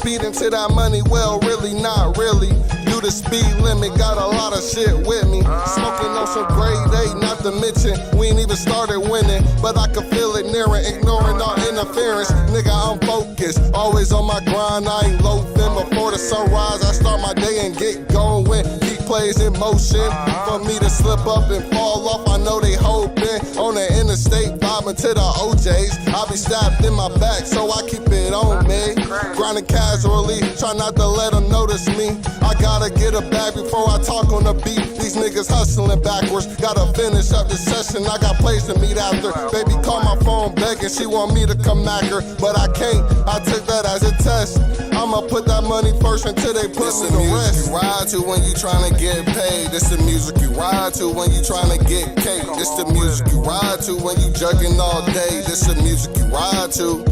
speeding to that money, well, really, not really. Do the speed limit, got a lot of shit with me. Smoking on some grade A, not to mention, we ain't even started winning. But I can feel it nearing, ignoring all interference. Nigga, I'm focused, always on my grind, I ain't loafing. Before the sunrise, I start my day and get going. Keep plays in motion, for me to slip up and fall off, I know they hoping. On the interstate, vibing to the OJs. I be stabbed in my back, so I keep it on me. Grinding casually, try not to let them notice me. I gotta get a bag before I talk on the beat. These niggas hustling backwards, gotta finish up the session. I got plays to meet after. Baby call my phone begging, she want me to come back her, but I can't. I took that as a test. I'ma put that money first until they put me to rest. You ride to when you tryna get paid. This the music you ride to when you tryna get cake. This the music you ride to when you jugging all day. This the music you ride to.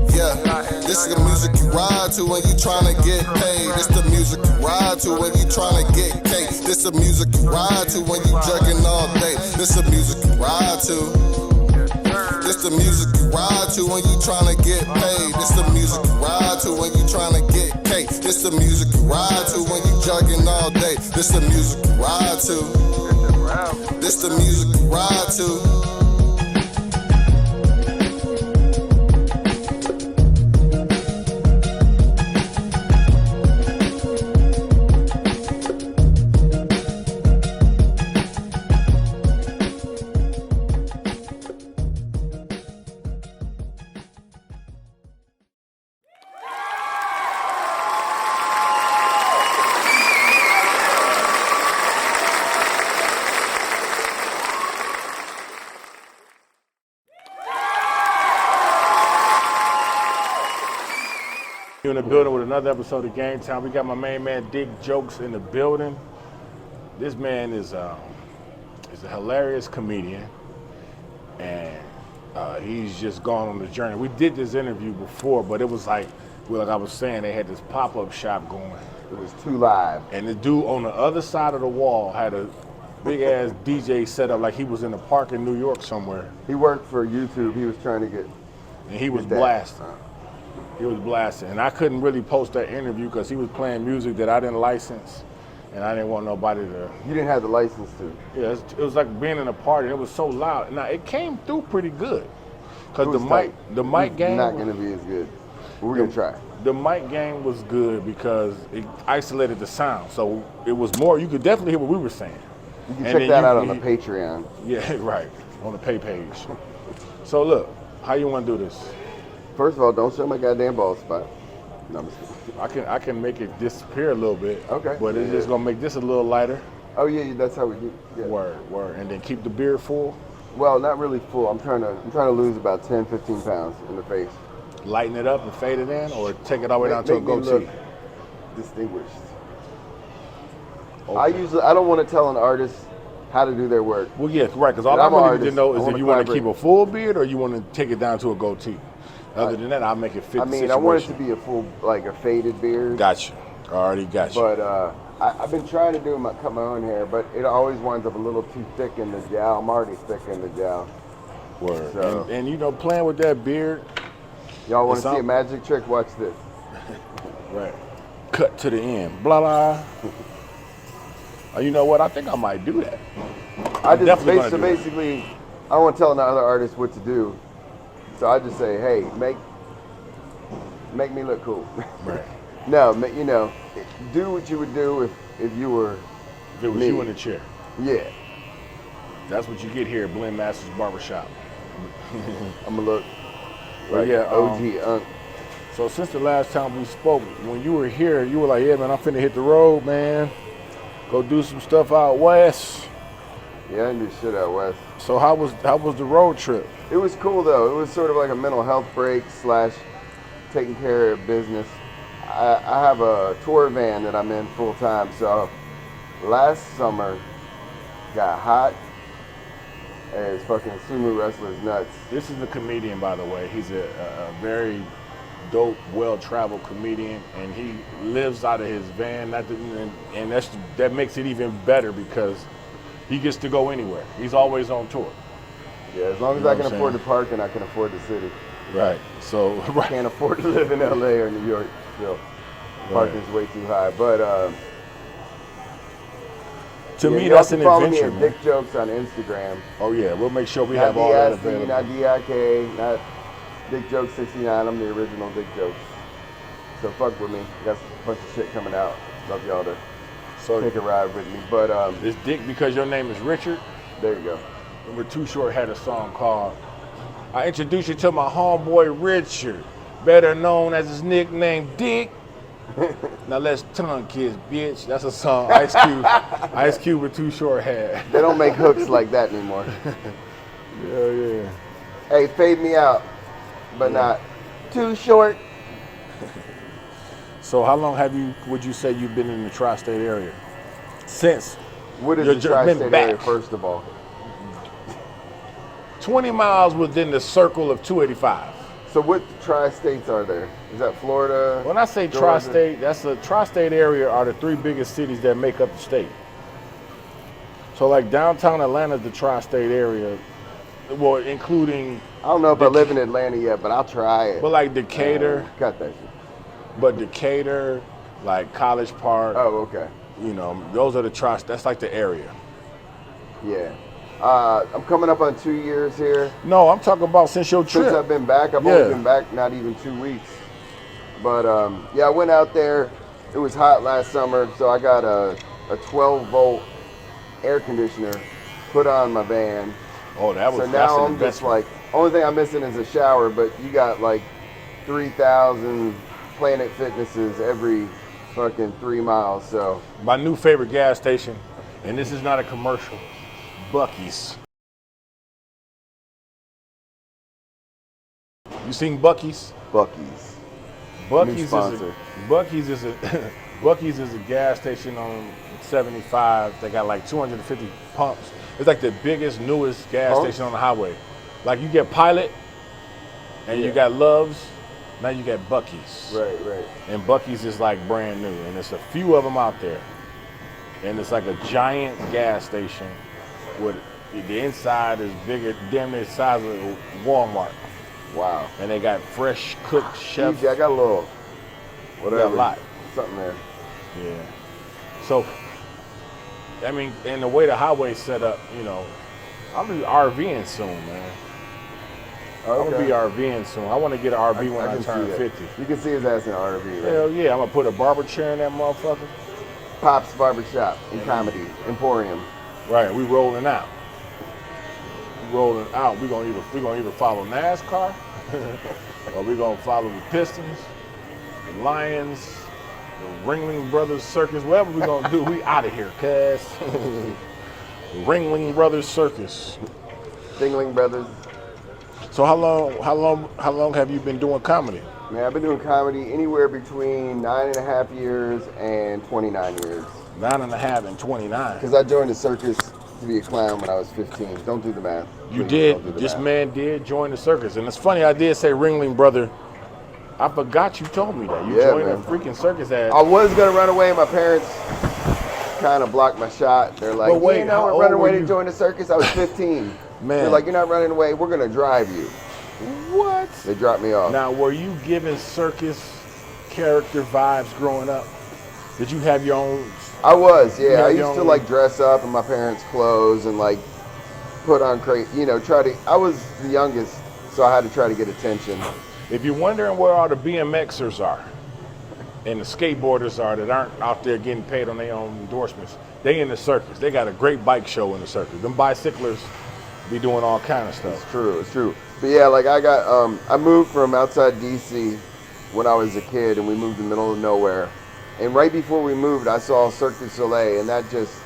Yeah, this is the music you ride to when you tryna get paid. This the music you ride to when you tryna get cake. This the music you ride to when you jugging all day. This the music you ride to. This the music you ride to when you tryna get paid. This the music you ride to when you tryna get cake. This the music you ride to when you jugging all day. This the music you ride to. This the music you ride to. In the building with another episode of GameTyme. We got my main man Dig Jokes in the building. This man is a hilarious comedian, and he's just gone on the journey. We did this interview before, but it was like I was saying, they had this pop-up shop going. It was too live. And the dude on the other side of the wall had a big-ass DJ set up like he was in a park in New York somewhere. He worked for YouTube. He was trying to get... And he was blasting. He was blasting, and I couldn't really post that interview because he was playing music that I didn't license, and I didn't want nobody to... You didn't have the license to? Yeah, it was like being in a party. It was so loud. Now, it came through pretty good because the mic game... not going to be as good, but we're going to try. The mic game was good because it isolated the sound, so it was more... You could definitely hear what we were saying. You can check that out on the Patreon. Yeah, right, on the pay page. So, look, how you want to do this? First of all, don't show my goddamn bald spot. No, I'm just kidding. I can make it disappear a little bit. Okay. But it's just gonna make this a little lighter. Oh yeah, that's how we do. Yeah. Word. And then keep the beard full. Well, not really full. I'm trying to lose about 10, 15 pounds in the face. Lighten it up and fade it in, or take it all the way down to a goatee. Distinguished. Okay. I don't want to tell an artist how to do their work. Well, yes, right. Because all I really need to know is if you want to keep a full beard or you want to take it down to a goatee. Other than that, I'll make it fit the situation. I want it to be a full, like a faded beard. Gotcha. Already got you. But I've been trying to cut my own hair, but it always winds up a little too thick in the jowl. I'm already thick in the jowl. Word. So, and you know, playing with that beard. Y'all want to see a magic trick? Watch this. Right. Cut to the end. Blah, blah. You know what? I think I might do that. Basically, I don't want to tell another artist what to do. So I just say, hey, make me look cool. Right. No, you know, do what you would do if you were If it was you in the chair. Yeah. That's what you get here at Blend Masters Barbershop. I'm going to look like OG. So since the last time we spoke, when you were here, you were like, yeah, man, I'm finna hit the road, man. Go do some stuff out west. Yeah, I do shit out west. So how was the road trip? It was cool though. It was sort of like a mental health break / taking care of business. I have a tour van that I'm in full time. So last summer got hot as fucking sumo wrestlers nuts. This is a comedian, by the way. He's a very dope, well-traveled comedian, and he lives out of his van. And that makes it even better because he gets to go anywhere. He's always on tour. Yeah, as long as I can afford the parking, I can afford the city. Right. So I can't afford to live in LA or New York still. Parking's way too high. But to me, y'all that's can an follow adventure, me at man. Dick Jokes on Instagram. Oh yeah, we'll make sure we Not have all that DIC, available. not DIK, not Dick Jokes 69. I'm the original Dick Jokes. So fuck with me. Got a bunch of shit coming out. Love y'all to take a ride with me. But it's Dick because your name is Richard. there you go. Number Too Short had a song called I Introduce You to My Homeboy Richard, better known as his nickname Dick. Now let's tongue kiss, bitch. That's a song Ice Cube with Too Short had. They don't make hooks like that anymore. Yeah. Hey, fade me out, but not too short. So how long would you say you've been in the tri-state area? Since What is you're the just been tri-state back. area, first of all? 20 miles within the circle of 285. So what tri-states are there? Is that Florida? When I say Georgia? tri-state, that's the tri-state area are the 3 biggest cities that make up the state. So like downtown Atlanta is the tri-state area, well, including. I don't know if I live in Atlanta yet, but I'll try it. But like Decatur, Cut that shit. but Decatur, like College Park, Oh, okay. you know, those are the that's like the area. Yeah. I'm coming up on 2 years here. No, I'm talking about since your trip. Since I've been back, I've only been back not even 2 weeks. But yeah, I went out there. It was hot last summer, so I got a 12-volt air conditioner put on my van. Oh, that was So now I'm just like, only thing I'm missing is a shower, but you got like 3,000 Planet Fitnesses every fucking 3 miles, so. My new favorite gas station, and this is not a commercial, Buc-ee's. You seen Buc-ee's? Buc-ee's. Buc-ee's sponsor. Buc-ee's is a gas station on 75. They got like 250 pumps. It's like the biggest, newest gas station on the highway. Like you get Pilot, and you got Love's. Now you got Buc-ee's. Right. And Buc-ee's is like brand new, and there's a few of them out there. And it's like a giant gas station with the inside is bigger, damn near the size of Walmart. Wow. And they got fresh cooked chefs. Easy, I got a little, whatever. Got a lot. Something there. Yeah. So, I mean, and the way the highway's set up, you know, I'm gonna be RVing soon, man. Okay. I'm gonna be RVing soon. I want to get an RV when I can turn see that. 50. You can see his ass in an RV, right? Hell yeah, I'm gonna put a barber chair in that motherfucker. Pop's Barbershop and Comedy Emporium. Right, we rolling out. We rolling out. We gonna either follow NASCAR, or we gonna follow the Pistons, the Lions, the Ringling Brothers Circus. Whatever we gonna do, we out of here, cuz. Ringling Brothers Circus. Dingling Brothers. So how long have you been doing comedy? Man, I've been doing comedy anywhere between 9.5 years and 29 years. 9.5 and 29. Because I joined the circus to be a clown when I was 15. Don't do the math. You Please, did. don't do the This math. man did join the circus, and it's funny. I did say Ringling Brother. I forgot you told me that you joined man. a freaking circus at. I was gonna run away. My parents kind of blocked my shot. They're like, But wait, you know, how we're old running were away to you? join the circus. I was 15. Man. They're like, you're not running away. We're gonna drive you. What? They dropped me off. Now, were you given circus character vibes growing up? Did you have your own? I was, You yeah. had I your used to own- like dress up in my parents' clothes and like put on crazy, you know, try to. I was the youngest, so I had to try to get attention. If you're wondering where all the BMXers are and the skateboarders are that aren't out there getting paid on their own endorsements, they in the circus. They got a great bike show in the circus. Them bicyclers be doing all kind of stuff. It's true. But yeah, like I got, I moved from outside DC when I was a kid, and we moved in the middle of nowhere. And right before we moved, I saw Cirque du Soleil, and that just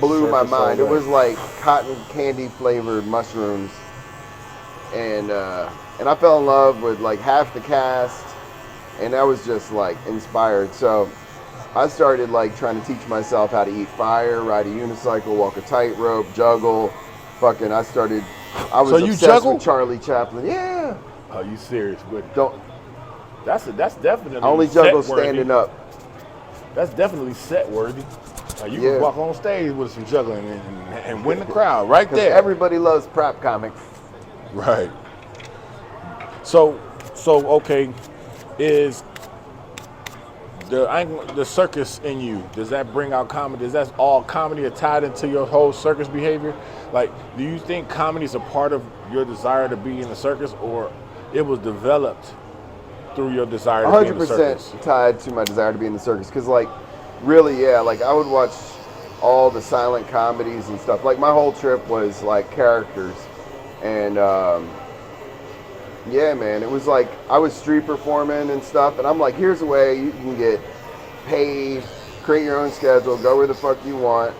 blew Cirque my du mind. It Soleil. was like cotton candy flavored mushrooms, and I fell in love with like half the cast, and I was just like inspired. So I started like trying to teach myself how to eat fire, ride a unicycle, walk a tightrope, juggle. Fucking, I was So you obsessed juggle? with Charlie Chaplin. Yeah. Are you serious? But Don't. that's definitely. I only juggle set-worthy. standing up. That's definitely set worthy. You Yeah. can walk on stage with some juggling and win the crowd right Because there. everybody loves prop comics. Right. So okay, is the circus in you, does that bring out comedy? Is that all comedy or tied into your whole circus behavior? Like, do you think comedy is a part of your desire to be in the circus, or it was developed through your desire to be in the circus? 100% tied to my desire to be in the circus. Because, like, really, yeah, like, I would watch all the silent comedies and stuff. Like, my whole trip was, like, characters. And, yeah, man, it was like I was street performing and stuff, and I'm like, here's a way you can get paid, create your own schedule, go where the fuck you want,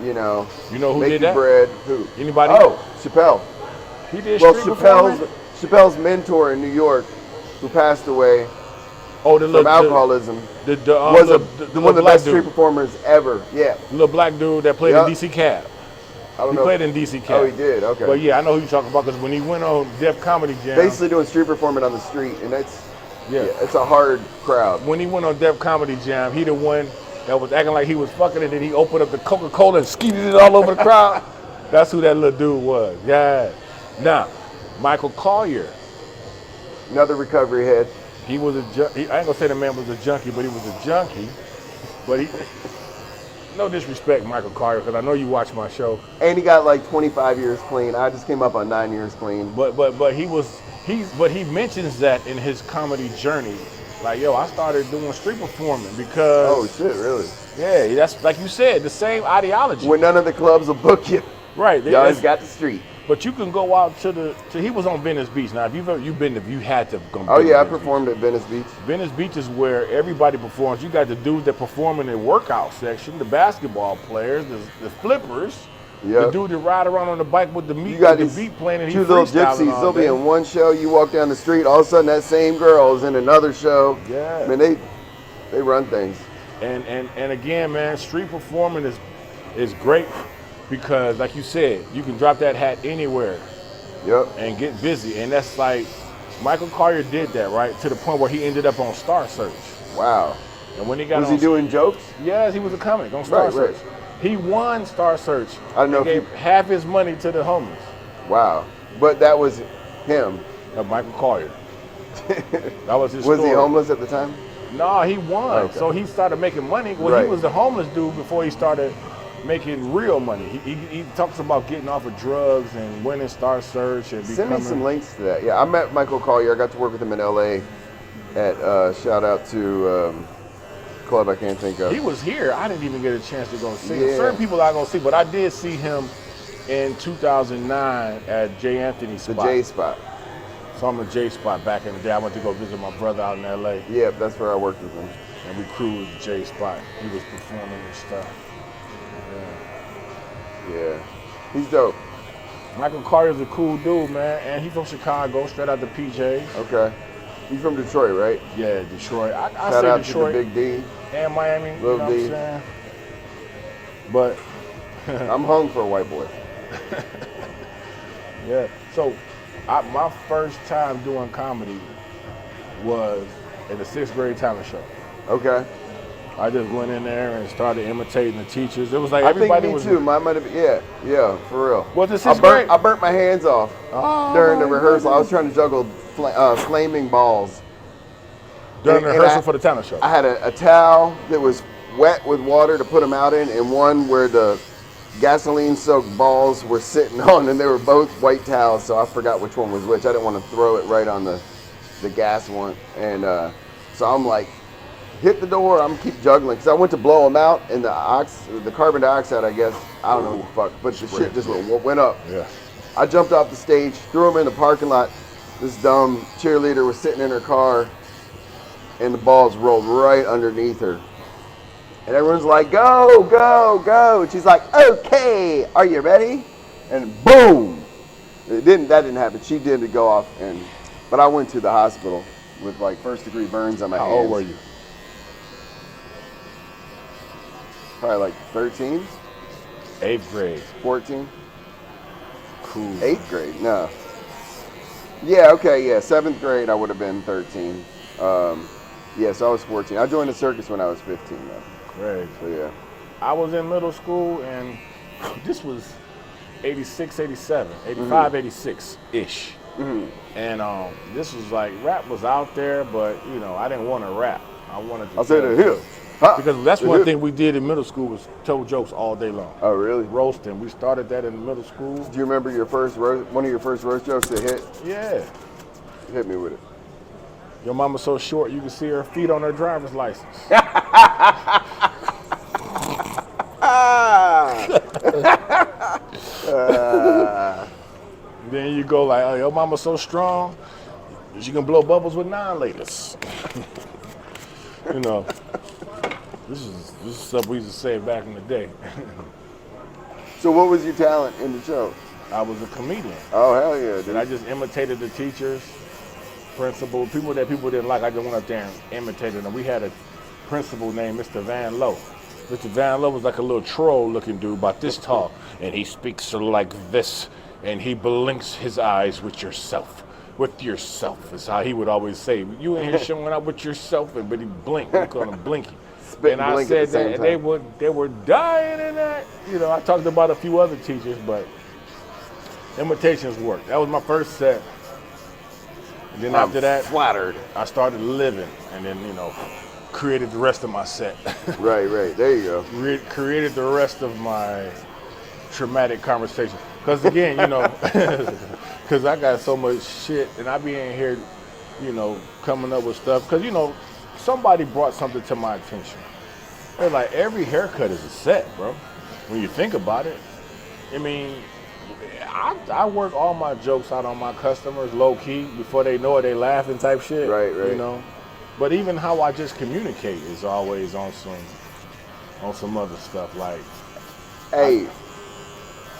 You know who make did your that? bread. Who? Anybody? Oh, Chappelle. He did Well, street performing? Chappelle's mentor in New York, who passed away Oh, the from little alcoholism, the was one of the black best street dude. performers ever. Yeah, The little black dude that played Yup. in DC Cab. I don't He know. played in DC Cab. Oh, he did. Okay. But yeah, I know who you're talking about, because when he went on Def Comedy Jam, Basically doing street performing on the street, and yeah. it's a hard crowd. When he went on Def Comedy Jam, he the one that was acting like he was fucking, and then he opened up the Coca-Cola and skeeted it all over the crowd. That's who that little dude was. Yeah. Now, Michael Collier, Another recovery head. he was I ain't gonna say the man was a junkie, but he was a junkie. But he, no disrespect, Michael Collier, because I know you watch my show. And he got like 25 years clean. I just came up on 9 years clean. But he mentions that in his comedy journey. Like, yo, I started doing street performing because Oh shit, really? yeah, that's like you said, the same ideology. When none of the clubs will book you, Right. you always got the street. But you can go out to he was on Venice Beach. Now, if you had to go. Oh yeah, I Venice performed at Venice Beach. Beach. Venice Beach is where everybody performs. You got the dudes that perform in the workout section, the basketball players, the flippers, the Yep. dude that ride around on the bike with the You got the these beat playing, and he two little freestyling gypsies. all They'll be day. in one show. You walk down the street, all of a sudden that same girl is in another show. Yeah. I mean, they run things. And again, man, street performing is great because, like you said, you can drop that hat anywhere Yep. and get busy. And that's like, Michael Collier did that, right? To the point where he ended up on Star Search. Wow. And when he got Was on, he doing jokes? yes, he was a comic on Star Right, Search. right. He won Star Search. I don't know and if gave half his money to the homeless. Wow. But that was him. Michael Collier. That was his Was he story. homeless at the time? No, he won. Okay. So he started making money. Well, Right. he was the homeless dude before he started making real money. He talks about getting off of drugs and winning Star Search and Send me becoming. some links to that. Yeah, I met Michael Collier. I got to work with him in LA at shout out to club I can't think of. He was here. I didn't even get a chance to go see him. Yeah. Certain people I go see, but I did see him in 2009 at J. Anthony's The spot. J spot. So I'm a J spot back in the day. I went to go visit my brother out in LA, Yeah, that's where I worked with him. and we crewed the J spot. He was performing and stuff. Yeah. He's dope. Michael Carter's a cool dude, man, and he's from Chicago, straight out the PJs. Okay. He's from Detroit, right? Yeah, Detroit. I Shout say out Detroit to the Big D. and Miami. Lil You know D. what I'm saying? But I'm hung for a white boy. yeah, so my first time doing comedy was in the 6th grade talent show. Okay. I just went in there and started imitating the teachers. It was like I think everybody me was. too. Mine might have been, yeah, for real. Was it I 6th grade? burnt my hands off Oh, during the my rehearsal. I was goodness. trying to juggle flaming balls. During the and rehearsal I- for the talent show. I had a towel that was wet with water to put them out in, and one where the gasoline-soaked balls were sitting on, and they were both white towels, so I forgot which one was which. I didn't want to throw it right on the gas one, and so I'm like, hit the door, I'm keep juggling, because I went to blow them out, and the carbon dioxide, I guess, I don't know what the fuck, but the shit just went up. Yeah. I jumped off the stage, threw them in the parking lot. This dumb cheerleader was sitting in her car, and the balls rolled right underneath her. And everyone's like, go, go, go. And she's like, okay, are you ready? And boom. That didn't happen. She did go off, but I went to the hospital with like 1st-degree burns on my How hands. old were you? Probably like 13, 8th grade. 14, Cool. 8th grade, no. Yeah, okay, yeah, 7th grade I would have been 13. Yeah, so I was 14. I joined the circus when I was 15 though. Great. So yeah. I was in middle school, and this was 86, 87, 85, 86-ish. Mm-hmm. And this was like, rap was out there, but, I didn't want to rap. I wanted to I'll say tell the hill. Ha, because that's the one hill. thing we did in middle school was tell jokes all day long. Oh, really? Roasting. We started that in middle school. Do you remember your first one of your first roast jokes that hit? Yeah. Hit me with it. Your mama's so short you can see her feet on her driver's license. Then you go like, oh, your mama's so strong, she can blow bubbles with 9 laters. You know, this is stuff we used to say back in the day. So what was your talent in the show? I was a comedian. Oh, hell yeah, dude. And I just imitated the teachers, principal, people that people didn't like. I just went up there and imitated them. We had a principal named Mr. Van Lowe. Mr. Van Lowe was like a little troll-looking dude, about this tall, and he speaks like this, and he blinks his eyes with yourself. With yourself is how he would always say. You in here showing up with yourself, but he blinked. We call him Blinky. Spit And and I blink said at the same that time. they were dying in that. You know, I talked about a few other teachers, but imitations worked. That was my first set. And then after that, flattered. I started living, and then created the rest of my set. Right. There you go. Created the rest of my traumatic conversation. Because again, because I got so much shit, and I be in here, coming up with stuff. Because somebody brought something to my attention. They're like, every haircut is a set, bro. When you think about it, I mean, I work all my jokes out on my customers low key before they know it. They laughing type shit. Right. But even how I just communicate is always on some other stuff. Like, Hey,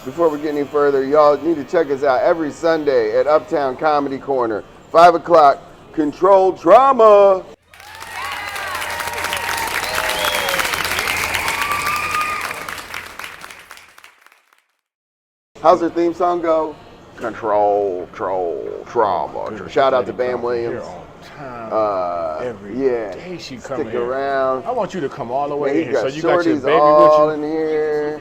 before we get any further, y'all need to check us out every Sunday at Uptown Comedy Corner, 5 o'clock. Controlled Trauma. How's their theme song go? Control Trauma. Shout out to Bam Williams. Every day she come Stick here. around. I want you to come all the way Man, in here. So got you got your shorties baby all with in here.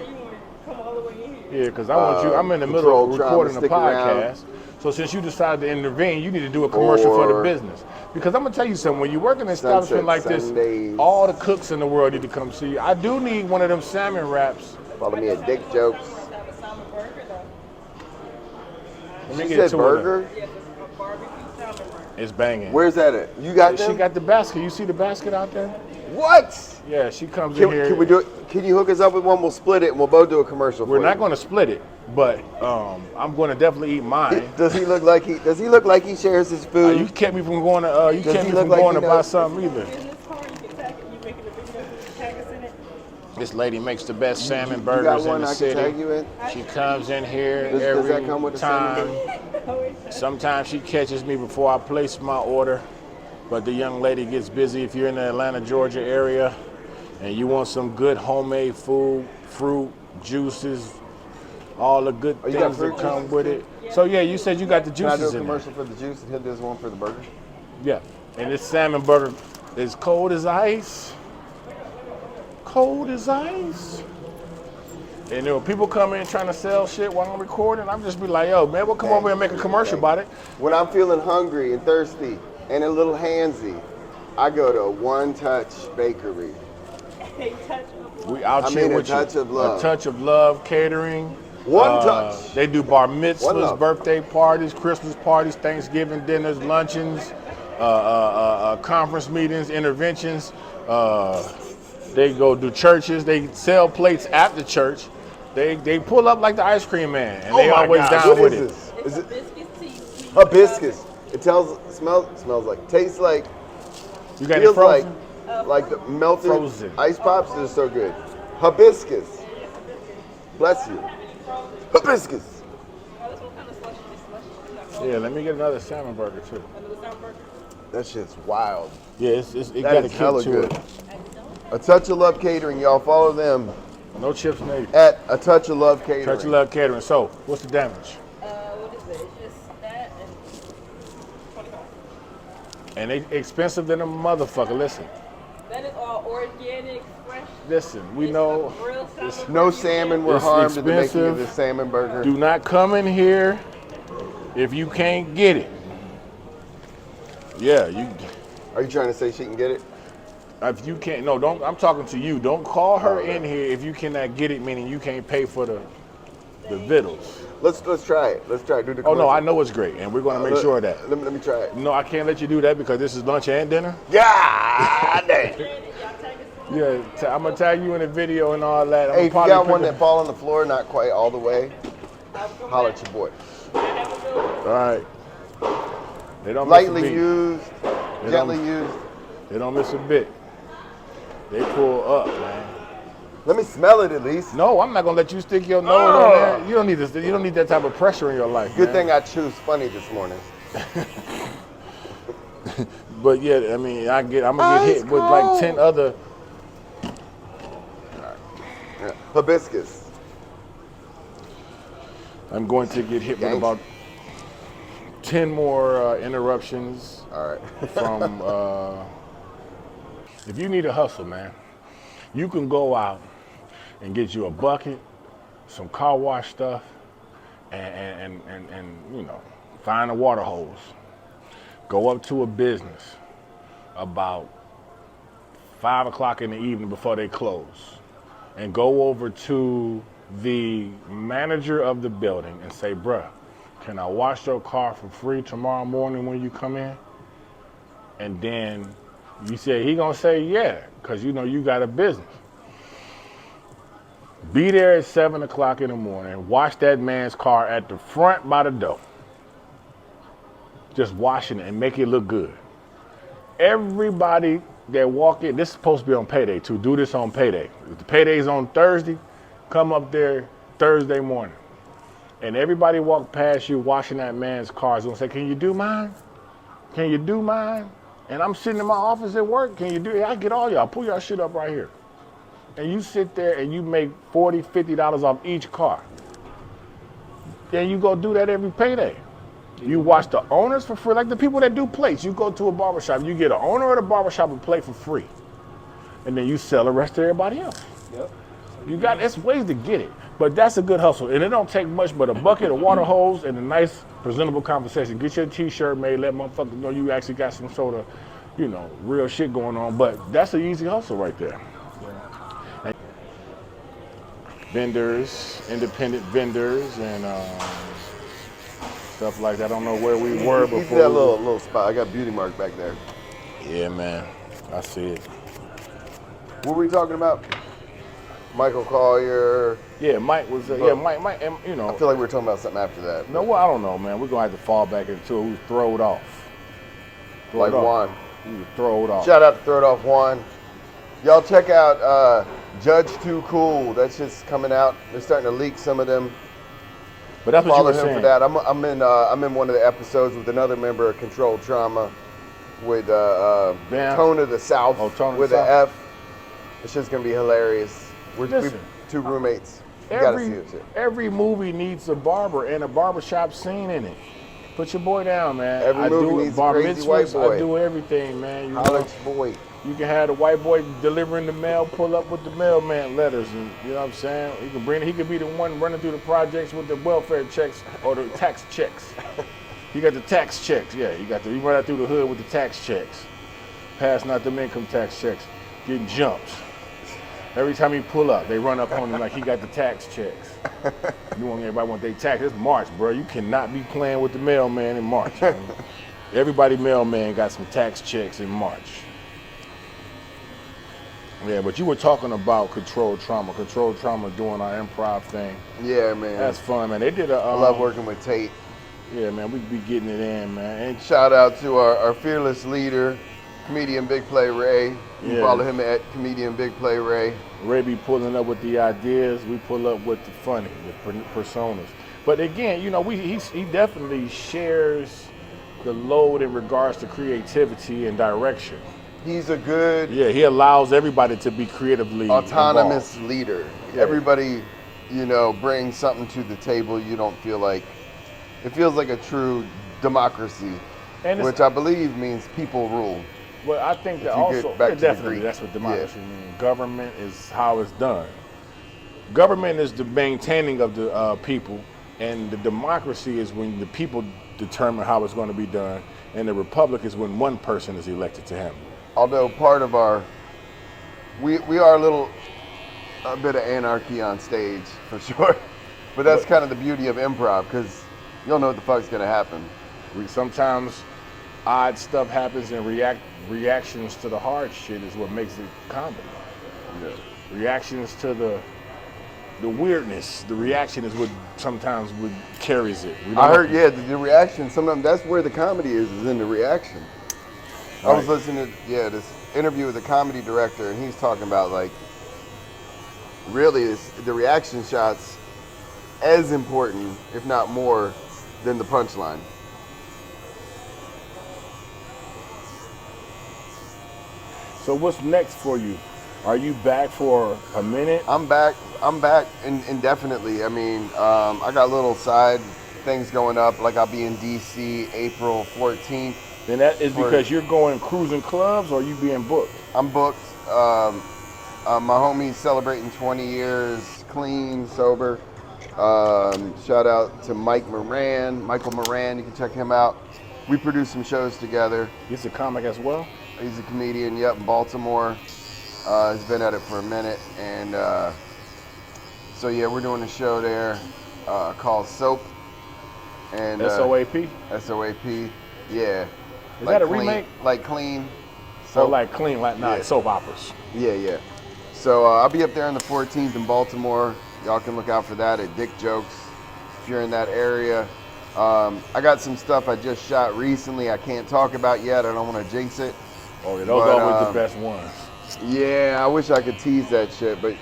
you? Yeah, because I want you. I'm in the middle of Control Trauma, recording a stick around. podcast. So since you decided to intervene, you need to do a commercial for the Or- business. Because I'm gonna tell you something. When you work in an establishment like Sundays. this, all the cooks in the world need to come see you. I do need one of them salmon wraps. Follow me at Dick Jokes. Let me She get said two of them. burger? It's banging. Where's that at? You got She them? got the basket. You see the basket out there? What? Yeah, she comes in here. Can we do it? Can you hook us up with one? We'll split it and we'll both do a commercial. We're for not you. going to split it, but I'm going to definitely eat mine. Does he look like he shares his food? You kept me from going to. You Does kept he me look from like going he to buy knows? something either. This lady makes the best salmon you burgers got in one the I city. can tag you in? She comes in here Does every that come with a time. salmon Sometimes she catches me before I place my order, but the young lady gets busy. If you're in the Atlanta, Georgia area, and you want some good homemade food, fruit, juices, all the good you got things that fruit come juices with too? it. So yeah, you said you got the Can I do a juices in there. commercial for the juice and he'll do one for the burger? Yeah, and this salmon burger is cold as ice. Cold as ice. And when people come in trying to sell shit while I'm recording, I'm just be like, yo, man, we'll come over and make a commercial about it. When I'm feeling hungry and thirsty and a little handsy, I go to One Touch Bakery. I'll chill a with touch you. of love. A touch of love catering. One touch. They do bar One mitzvahs, love. birthday parties, Christmas parties, Thanksgiving dinners, luncheons, conference meetings, interventions. They go do churches. They sell plates at the church. They pull up like the ice cream man, and they my always gosh, down what with is it. this? Is it hibiscus? It smells like, tastes like, You got it feels like, frozen? the melted Frozen. ice pops. They're so good. Hibiscus. Bless you. Hibiscus. Yeah, let me get another salmon burger too. That shit's wild. Yeah, it That got a is kick hella to good. it. A Touch of Love Catering, y'all. Follow them No chips needed. at A Touch of Love Catering. Touch of Love Catering. So, what's the damage? What is it? It's just that and 25. And they expensive than a motherfucker. Listen, That is all organic, fresh. listen. We It's know. a real salmon No burger. salmon were It's harmed in the making expensive. of this salmon burger. Do not come in here if you can't get it. Yeah, you. Are you trying to say she can get it? If you can't, no, don't. I'm talking to you. Don't call her in here if you cannot get it. Meaning you can't pay for the vittles. Let's try it. Let's try it. Do the Oh no, I commercial. know it's great, and we're gonna make sure of that. Let me try it. No, I can't let you do that because this is lunch and dinner. Yeah, damn. Yeah, I'm gonna tag you in the video and all that. Hey, if you got one that fall on the floor, not quite all the way, holler at your boy. All right. They don't Lightly miss a beat. used, They gently don't- used. They don't miss a bit. They pull up, man. Let me smell it at least. No, I'm not gonna let you stick your nose on there. You don't need this. You don't need that type of pressure in your life. Good man. thing I choose funny this morning. But yeah, I mean, I'm gonna get hit with like 10 other. Yeah. Hibiscus. I'm going to get hit with Gangsta. about 10 more interruptions All right. from. If you need a hustle, man, you can go out and get you a bucket, some car wash stuff, and you know, find a water hose. Go up to a business about 5 o'clock in the evening before they close, and go over to the manager of the building and say, bruh, can I wash your car for free tomorrow morning when you come in? And then you say, he gonna say yeah, because you know you got a business. Be there at 7 o'clock in the morning, wash that man's car at the front by the door. Just washing it and make it look good. Everybody that walk in, this is supposed to be on payday too. Do this on payday. If the payday's on Thursday, come up there Thursday morning. And everybody walk past you washing that man's car is gonna say, can you do mine? Can you do mine? And I'm sitting in my office at work. Can you do it? I get all y'all. Pull y'all shit up right here. And you sit there and you make $40, $50 off each car. Then you go do that every payday. You wash the owners for free, like the people that do plates. You go to a barbershop, you get an owner of the barbershop a plate for free. And then you sell the rest to everybody else. Yep. You got, there's ways to get it. But that's a good hustle. And it don't take much but a bucket, a water hose, and a nice, presentable conversation. Get your t-shirt made, let motherfuckers know you actually got some sort of, you know, real shit going on. But that's an easy hustle right there. And vendors, independent vendors, and stuff like that. I don't know where we were You see before. that little spot? I got beauty mark back there. Yeah, man. I see it. What were we talking about? Michael Collier. Yeah, Mike was, Mike, and, you know. I feel like we were talking about something after that. No, well, I don't know, man. We're going to have to fall back into it. We throw it off. Throw Like it off. Juan. We throw it off. Shout out to Throw It Off Juan. Y'all check out Judge Too Cool. That's just coming out. They're starting to leak some of them. But that's what you Follow were him saying. for that. I'm in one of the episodes with another member of Controlled Trauma with Bam. Tone of the South Oh, Tone of with the an South. F. It's just gonna be hilarious. We're Listen, two roommates. You gotta see Every, it too. every movie needs a barber and a barbershop scene in it. Put your boy down, man. Every I movie do needs a bar crazy white mitzvahs. boy. I do everything, man. You Holler know, at your boy. you can have the white boy delivering the mail, pull up with the mailman letters, and you know what I'm saying. He can bring. He could be the one running through the projects with the welfare checks or the tax checks. He got the tax checks. Yeah, he run out through the hood with the tax checks, passing out them income tax checks, getting jumped. Every time he pull up, they run up on him like he got the tax checks. You want everybody want their tax? It's March, bro. You cannot be playing with the mailman in March. Man. Everybody mailman got some tax checks in March. Yeah, but you were talking about Controlled Trauma. Controlled Trauma doing our improv thing. Yeah, man. That's fun, man. They did I love working with Tate. Yeah, man. We be getting it in, man. And Shout out to our fearless leader, comedian Big Play Ray. You Yeah. follow him at comedian Big Play Ray. Ray be pulling up with the ideas. We pull up with the funny, the personas. But again, you know, he definitely shares the load in regards to creativity and direction. He's a good Yeah, he allows everybody to be creatively autonomous involved. leader. Yeah. Everybody, you know, brings something to the table. You don't feel like, it feels like a true democracy, And it's- which I believe means people rule. Well, I think that you also, get back yeah, to the definitely, Greek. that's what democracy means. Government is how it's done. Government is the maintaining of the people, and the democracy is when the people determine how it's going to be done, and the republic is when one person is elected to handle it. Although part of our we are a bit of anarchy on stage for sure. But that's kind of the beauty of improv, because you don't know what the fuck's gonna happen. Sometimes odd stuff happens, and reactions to the hard shit is what makes it comedy. Yeah. Reactions to the weirdness, the reaction is what sometimes carries it. I heard, the reaction. Sometimes that's where the comedy is in the reaction. I was listening to this interview with a comedy director, and he's talking about like really the reaction shots as important, if not more, than the punchline. So what's next for you? Are you back for a minute? I'm back indefinitely. I mean, I got little side things going up, like I'll be in DC April 14th. Then that is because you're going cruising clubs, or you being booked? I'm booked. My homie's celebrating 20 years clean, sober. Shout out to Michael Moran, you can check him out. We produce some shows together. He's a comic as well? He's a comedian, in Baltimore. He's been at it for a minute. And so yeah, we're doing a show there called Soap. And SOAP? SOAP, yeah. Is that a remake? Like Clean. So like Clean, like not soap operas. Yeah. So I'll be up there on the 14th in Baltimore. Y'all can look out for that at Dick Jokes if you're in that area. I got some stuff I just shot recently I can't talk about yet. I don't want to jinx it. Oh, yeah, those are always the best ones. Yeah, I wish I could tease that shit, but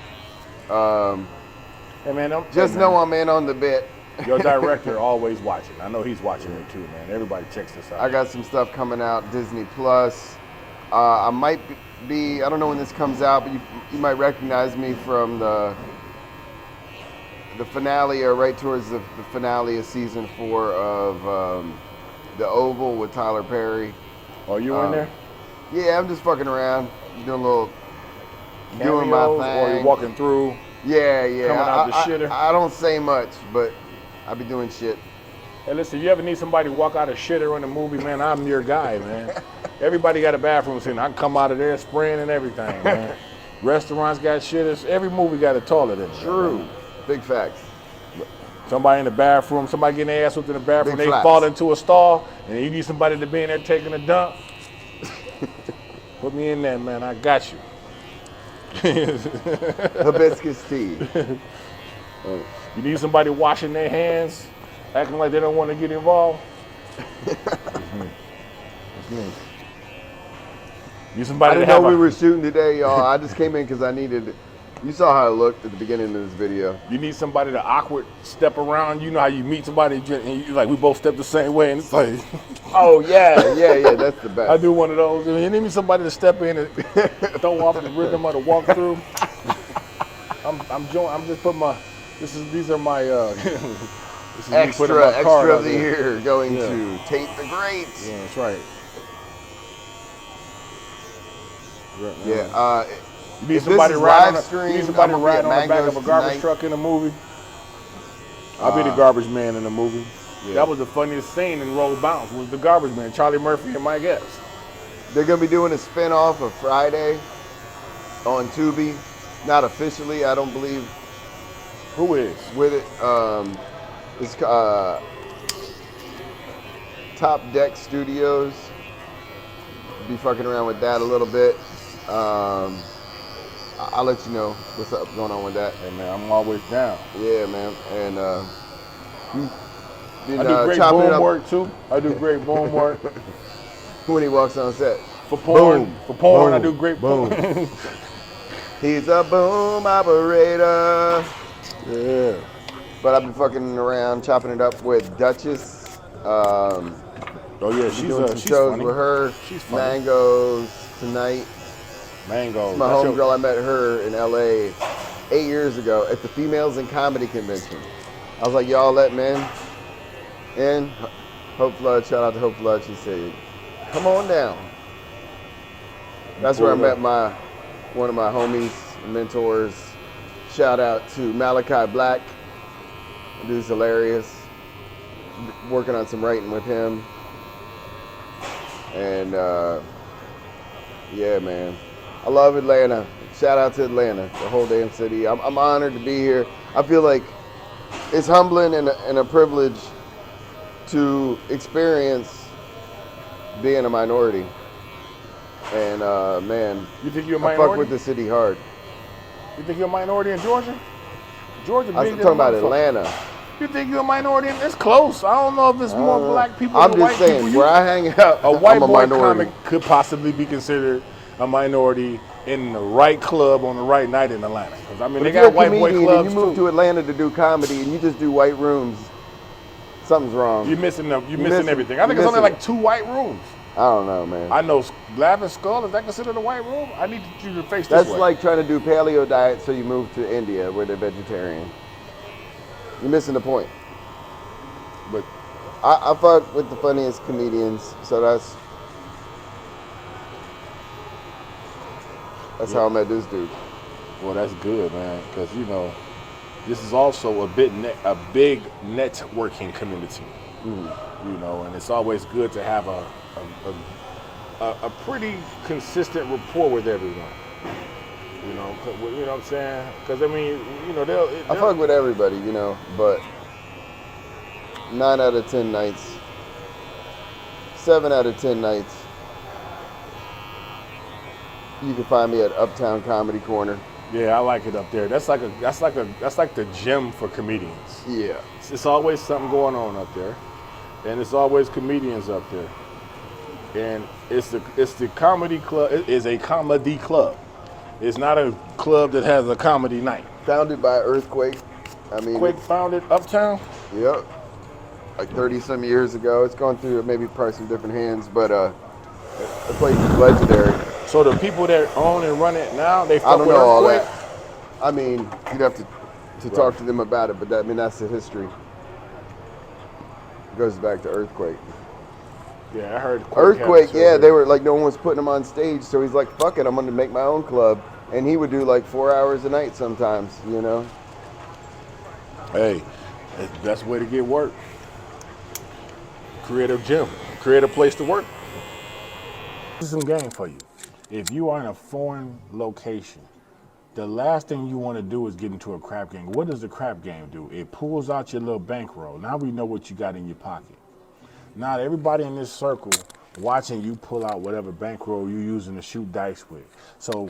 hey man, just know I'm in on the bit. Your director always watching. I know he's watching it too, man. Everybody checks this out. I got some stuff coming out, Disney Plus. I might be, I don't know when this comes out, but you might recognize me from the finale, or right towards the finale of season 4 of The Oval with Tyler Perry. Oh, you in there? Yeah, I'm just fucking around, doing a little, Cameos, doing my thing. Or you walking through? Yeah. Coming out the shitter? I don't say much, but I be doing shit. Hey, listen, you ever need somebody to walk out of shitter in a movie, man, I'm your guy, man. Everybody got a bathroom scene. I can come out of there spraying and everything, man. Restaurants got shitters. Every movie got a toilet in it. True. Big facts. Somebody in the bathroom, somebody getting their ass whipped in the bathroom, Big they facts. fall into a stall, and you need somebody to be in there taking a dump. Put me in there, man. I got you. Hibiscus tea. You need somebody washing their hands, acting like they don't want to get involved. It's me. You somebody I didn't to have know we were shooting today, y'all. I just came in because I needed. You saw how I looked at the beginning of this video. You need somebody to awkward step around. You know how you meet somebody and you like we both step the same way, and it's like, Oh yeah, that's the best. I do one of those. I mean, you need me somebody to step in and throw off the rhythm of the walkthrough. I'm just putting my. These are my. This is me putting my card extra out of the there. year going to Tate the Great. Yeah, that's right. Yeah. You need If somebody this is riding live stream, you need somebody I'm gonna be riding at on the back of a Mango's garbage tonight. truck in a movie. I'll be the garbage man in the movie. Yeah. That was the funniest scene in Roll Bounce, was the garbage man, Charlie Murphy and Mike Epps. They're gonna be doing a spin-off of Friday on Tubi. Not officially, I don't believe. Who is? With it, it's Top Deck Studios. Be fucking around with that a little bit. I'll let you know what's up going on with that. Hey man, I'm always down. Yeah, man. And I do great boom work too. I do great boom work. When he walks on set. For porn. Boom. For porn, Boom. I do great Boom. boom. He's a boom operator. Yeah. But I've been fucking around, chopping it up with Duchess. Oh yeah, she's doing some she's shows funny. with her. She's funny. Mangoes tonight. Mango. My That's your- homegirl, I met her in LA 8 years ago at the Females in Comedy Convention. I was like, y'all let men in. Hope Flood, shout out to Hope Flood. She said, come on down. That's where I met one of my homies, mentors. Shout out to Malachi Black. Dude's hilarious. Working on some writing with him. And yeah, man. I love Atlanta. Shout out to Atlanta, the whole damn city. I'm honored to be here. I feel like it's humbling and a privilege to experience being a minority. And man, You think you're a I minority? fuck with the city hard. You think you're a minority in Georgia? Georgia I big was than talking a about motherfucker. Atlanta. You think you're a minority? It's close. I don't know if it's more black people I'm than just white saying, people. where I hang out, A white I'm a boy minority. comic could possibly be considered a minority in the right club on the right night in Atlanta. 'Cause, I mean, But they if you're a got white boy comedian and you clubs move too. to Atlanta to do comedy and you just do white rooms, something's wrong. You're missing them. You're You're missing missing- everything. I think you're it's only missing like 2 white rooms. I don't know, man. I know Laugh and Skull. Is that considered a white room? I need you to face That's this way. like trying to do paleo diet so you move to India where they're vegetarian. You're missing the point. But I fuck with the funniest comedians, so that's how I met this dude. well, that's good, man. Because you know, this is also a big networking community. You know, and it's always good to have a pretty consistent rapport with everyone. You know what I'm saying? Because I mean, you know, I fuck with everybody, you know, but 9 out of 10 nights, 7 out of 10 nights, you can find me at Uptown Comedy Corner. Yeah, I like it up there. That's like the gym for comedians. Yeah. It's always something going on up there, and it's always comedians up there. And it's the comedy club. It is a comedy club. It's not a club that has a comedy night. Founded by Earthquake. I mean, Quick founded Uptown. yep. Like 30 some years ago. It's gone through maybe probably some different hands, but the place is legendary. So the people that own and run it now, they I fuck don't with know all Earthquake. that. I mean, you'd have to talk to them about it, but that's the history. It goes back to Earthquake. Yeah, I heard Earthquake, yeah, they were like, no one was putting him on stage, so he's like, fuck it, I'm gonna make my own club. And he would do like 4 hours a night sometimes, you know? Hey, that's the best way to get work. Create a gym, create a place to work. This is some game for you. If you are in a foreign location, the last thing you want to do is get into a crap game. What does the crap game do? It pulls out your little bankroll. Now we know what you got in your pocket. Now everybody in this circle watching you pull out whatever bankroll you're using to shoot dice with. So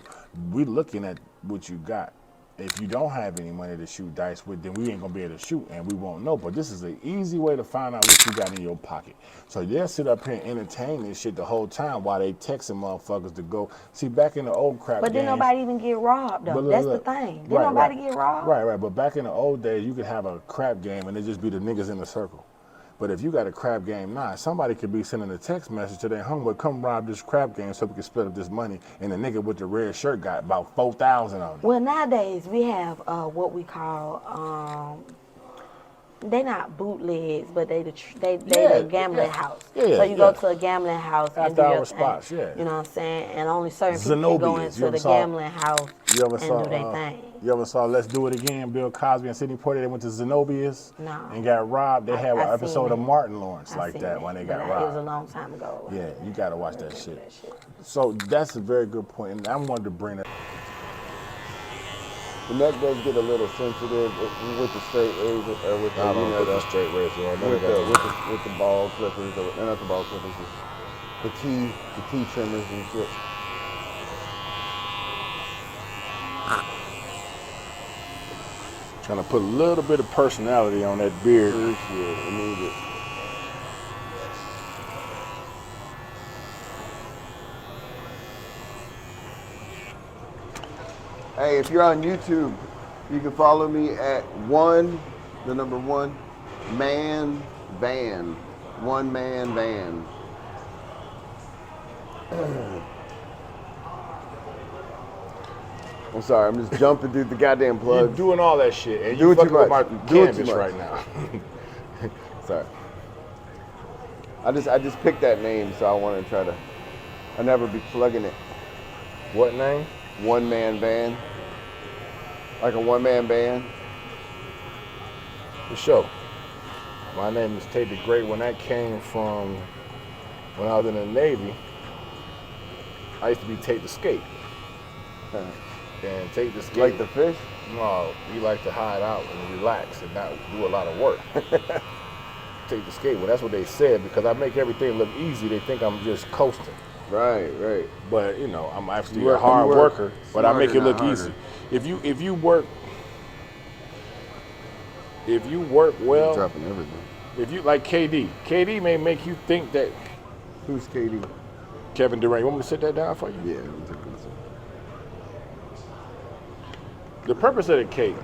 we looking at what you got. If you don't have any money to shoot dice with, then we ain't gonna be able to shoot and we won't know. But this is an easy way to find out what you got in your pocket. So they'll sit up here and entertain this shit the whole time while they texting motherfuckers to go. See, back in the old crap But games, didn't nobody even get robbed, though. but look, That's look. the thing. Didn't Right, nobody right. get robbed? Right. But back in the old days, you could have a crap game and it just be the niggas in the circle. But if you got a crap game now, somebody could be sending a text message to their homeboy, come rob this crap game so we can split up this money. And the nigga with the red shirt got about 4,000 on it. Well, nowadays we have what we call they not bootlegs, but they the gambling house. Yeah, so you go to a gambling house and do After-hour your thing. spots, yeah. You know what I'm saying? And only certain people can go Zenobias. You into ever the saw- gambling house You ever and saw? do their thing. You ever saw Let's Do It Again? Bill Cosby and Sidney Poitier. They went to Zenobia's No. and got robbed. They had I an seen episode of that. Martin Lawrence I like seen that when they got but It was a robbed. long time ago. Yeah, you gotta watch that shit. So that's a very good point, and I wanted to bring that. The neck does get a little sensitive with the straight razor, or with the, you know, the straight razor on. with the ball clippers, or not the ball clippers, the key trimmers and shit. Trying to put a little bit of personality on that beard. Appreciate it. I need it. Hey, if you're on YouTube, you can follow me at the number one man van. One man van. I'm sorry, I'm just jumping through the goddamn You're plugs. doing all that shit, and Doing you too fucking with my much. Doing too canvas much. right now. Sorry. I just picked that name, so I want to try to. I'll never be plugging it. What name? One man band. Like a one man band. The show. My name is T8DAGR81. When that came from when I was in the Navy, I used to be Tate the Skate. and take the skate. Like the fish? No, he likes to hide out and relax and not do a lot of work. Take the skate. Well, that's what they said, because I make everything look easy. They think I'm just coasting. Right. But you know, I'm actually a hard worker. But I make it look easy. If you work well, dropping everything. if you like KD may make you think that. Who's KD? Kevin Durant. You want me to sit that down for you? Yeah, I'm taking this. The purpose of the cake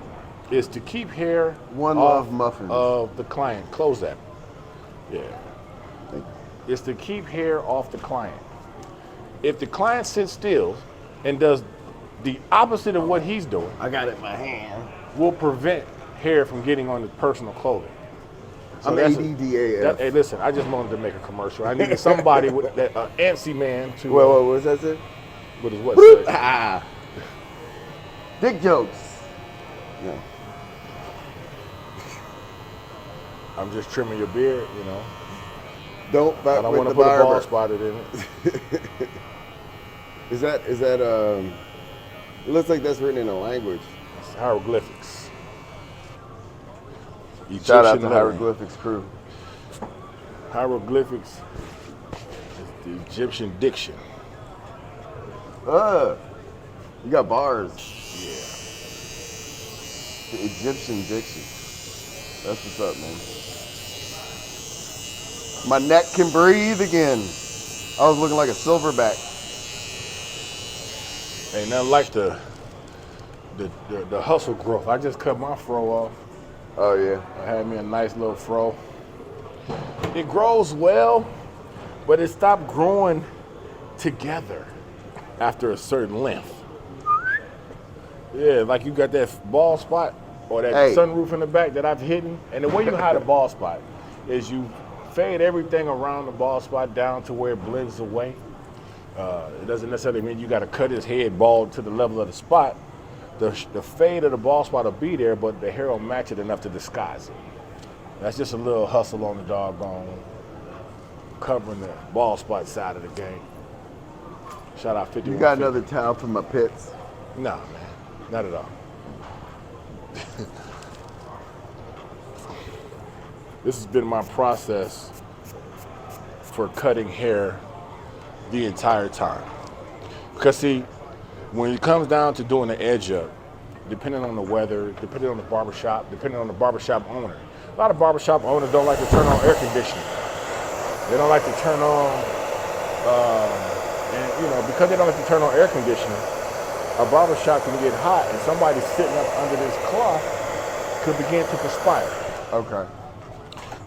is to keep hair One off Love muffins. of the client. Close that. Yeah. Thank It's to keep hair off the client. If the client sits still and does the opposite of what he's doing, I got it in my hand. will prevent hair from getting on the personal clothing. So I'm that's ADDAF. hey, listen, I just wanted to make a commercial. I needed somebody with that antsy man to. What was that say? What is what? Say? Ah. Dick jokes. Yeah. I'm just trimming your beard, you know. Don't I fuck don't with want the to put a ball barber. spotted in it. Is that it looks like that's written in a language. It's hieroglyphics. Shout out Egyptian to lettering. Hieroglyphics crew. Hieroglyphics is the Egyptian diction. You got bars. Yeah. The Egyptian diction. That's what's up, man. My neck can breathe again. I was looking like a silverback. Ain't nothing like the hustle growth. I just cut my fro off. Oh yeah. I had me a nice little fro. It grows well, but it stopped growing together after a certain length. Yeah, like you got that bald spot or that sunroof in the back that I've hidden. And the way you hide a bald spot is you fade everything around the bald spot down to where it blends away. It doesn't necessarily mean you got to cut his head bald to the level of the spot. The fade of the bald spot will be there, but the hair will match it enough to disguise it. That's just a little hustle on the doggone covering the bald spot side of the game. Shout out 51. You got another towel for my pits? Nah, man, not at all. This has been my process for cutting hair the entire time. Because see, when it comes down to doing the edge up, depending on the weather, depending on the barbershop, depending on the barbershop owner, a lot of barbershop owners don't like to turn on air conditioning. They don't like to turn on, and you know, because they don't like to turn on air conditioning, a barbershop can get hot and somebody sitting up under this cloth could begin to perspire. Okay.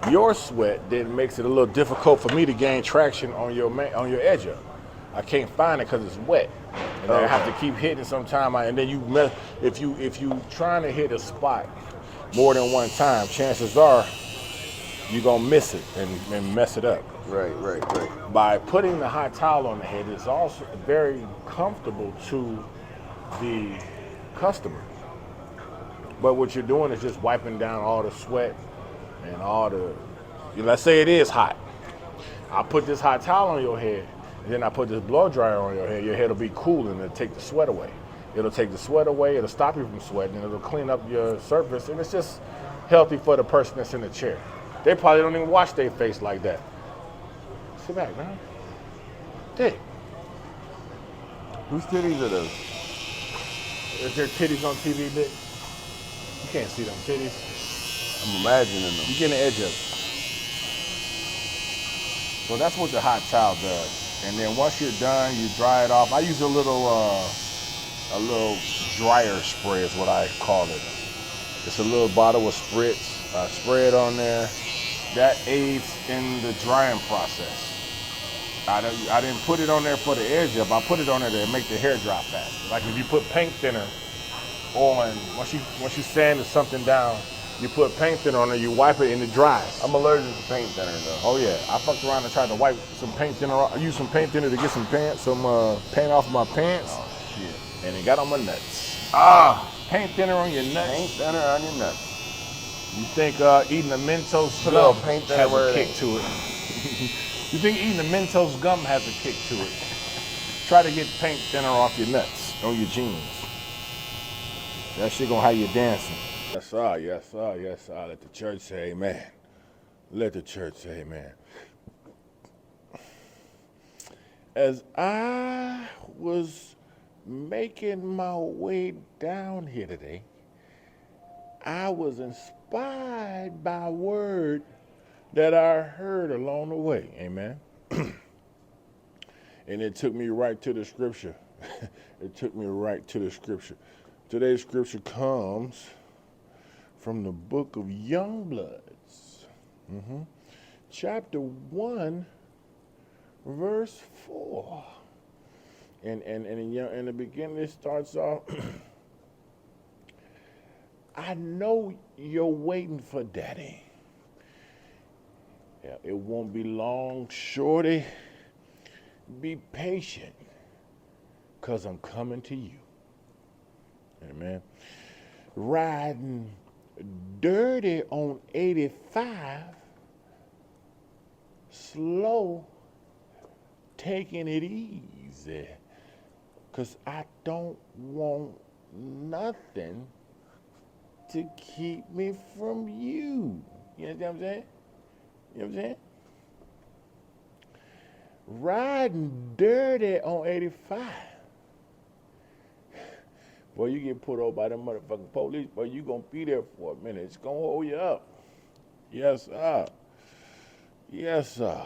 Your sweat then makes it a little difficult for me to gain traction on your edge up. I can't find it because it's wet, and I have to keep hitting sometime. And then if you trying to hit a spot more than one time, chances are you're gonna miss it and mess it up. Right. By putting the hot towel on the head, it's also very comfortable to the customer. But what you're doing is just wiping down all the sweat and all the, let's say it is hot. I put this hot towel on your head, and then I put this blow dryer on your head. Your head will be cool and it'll take the sweat away. It'll take the sweat away, it'll stop you from sweating, and it'll clean up your surface, and it's just healthy for the person that's in the chair. They probably don't even wash their face like that. Sit back, man. Dick. Whose titties are those? Is there titties on TV, Dick? You can't see them titties. I'm imagining them. You get an edge of it. So that's what the hot towel does. And then once you're done, you dry it off. I use a little dryer spray is what I call it. It's a little bottle of spritz. I spray it on there. That aids in the drying process. I didn't put it on there for the edge up. I put it on there to make the hair dry faster. Like if you put paint thinner on, once you sand something down, you put paint thinner on there, you wipe it and it dries. I'm allergic to paint thinner though. Oh yeah, I fucked around and tried to wipe some paint thinner off. I used some paint thinner to get some paint off of my pants. Oh shit. And it got on my nuts. Paint thinner on your nuts. Paint thinner on your nuts. You think eating a Mentos Put a little gum paint thinner has where a it kick ain't. to it? You think eating a Mentos gum has a kick to it? Try to get paint thinner off your nuts. on your jeans. That shit gonna have you dancing. Yes, sir, yes, sir, yes, sir. Let the church say amen. Let the church say amen. As I was making my way down here today, I was inspired by a word that I heard along the way. Amen. And it took me right to the scripture. It took me right to the scripture. Today's scripture comes from the book of Youngbloods, chapter 1, verse 4. And in the beginning, it starts off, I know you're waiting for daddy. Yeah, it won't be long, shorty. Be patient, because I'm coming to you. Amen. Riding dirty on 85, slow, taking it easy, because I don't want nothing to keep me from you. You understand what I'm saying? You know what I'm saying? Riding dirty on 85. Boy, you get put over by them motherfucking police, boy, you gonna be there for a minute. It's gonna hold you up. Yes, sir. Yes, sir.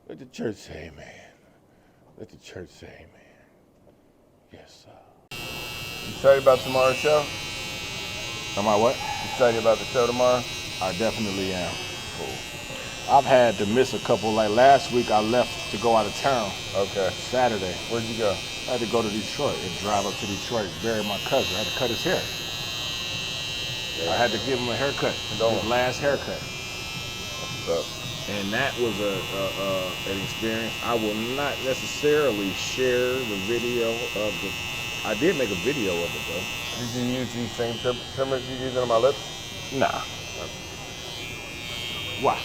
Let the church say amen. Let the church say amen. Yes, sir. You excited about tomorrow's show? Am I what? You excited about the show tomorrow? I definitely am. Cool. I've had to miss a couple. Like last week, I left to go out of town. Okay. Saturday. Where'd you go? I had to go to Detroit and drive up to Detroit, bury my cousin. I had to cut his hair. Yeah. I had to give him a haircut, his last haircut. What's up? And that was an experience. I will not necessarily share the video of the. I did make a video of it though. Did you use these same trimmers you're using on my lips? Nah. Why?